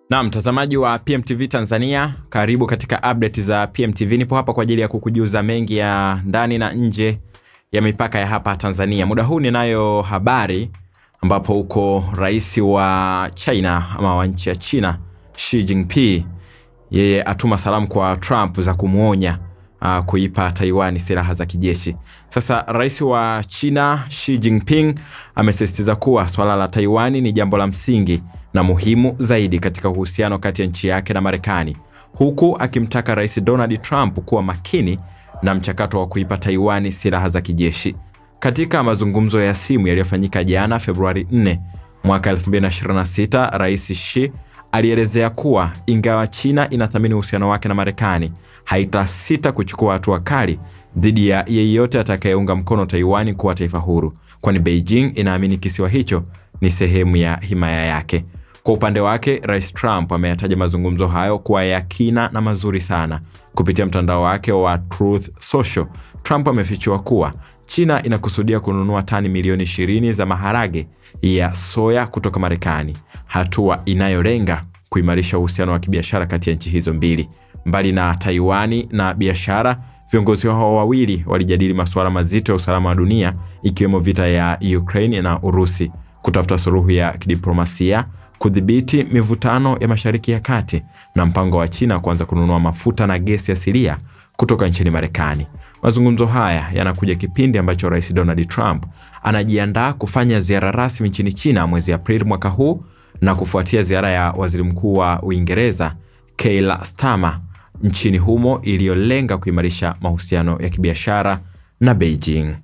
Na mtazamaji wa PMTV Tanzania, karibu katika update za PMTV. Nipo hapa kwa ajili ya kukujuza mengi ya ndani na nje ya mipaka ya hapa Tanzania. Muda huu ninayo habari ambapo uko rais wa China ama wa nchi ya China Xi Jinping, yeye atuma salamu kwa Trump za kumuonya kuipa Taiwan silaha za kijeshi. Sasa rais wa China Xi Jinping amesisitiza kuwa swala la Taiwan ni jambo la msingi na muhimu zaidi katika uhusiano kati ya nchi yake na Marekani, huku akimtaka Rais Donald Trump kuwa makini na mchakato wa kuipa Taiwan silaha za kijeshi. Katika mazungumzo ya simu yaliyofanyika jana Februari 4 mwaka 2026, Rais Xi alielezea kuwa ingawa China inathamini uhusiano wake na Marekani, haitasita kuchukua hatua kali dhidi ya yeyote atakayeunga mkono Taiwan kuwa taifa huru, kwani Beijing inaamini kisiwa hicho ni sehemu ya himaya yake. Kwa upande wake, Rais Trump ameyataja mazungumzo hayo kuwa ya kina na mazuri sana. Kupitia mtandao wake wa Truth Social, Trump amefichua kuwa China inakusudia kununua tani milioni 20 za maharage ya soya kutoka Marekani, hatua inayolenga kuimarisha uhusiano wa kibiashara kati ya nchi hizo mbili. Mbali na Taiwani na biashara, viongozi hao wawili walijadili masuala mazito ya usalama wa dunia, ikiwemo vita ya Ukraine na Urusi, kutafuta suluhu ya kidiplomasia, kudhibiti mivutano ya Mashariki ya Kati na mpango wa China kuanza kununua mafuta na gesi asilia kutoka nchini Marekani. Mazungumzo haya yanakuja kipindi ambacho Rais Donald Trump anajiandaa kufanya ziara rasmi nchini China mwezi Aprili mwaka huu, na kufuatia ziara ya Waziri Mkuu wa Uingereza Keir Starmer nchini humo iliyolenga kuimarisha mahusiano ya kibiashara na Beijing.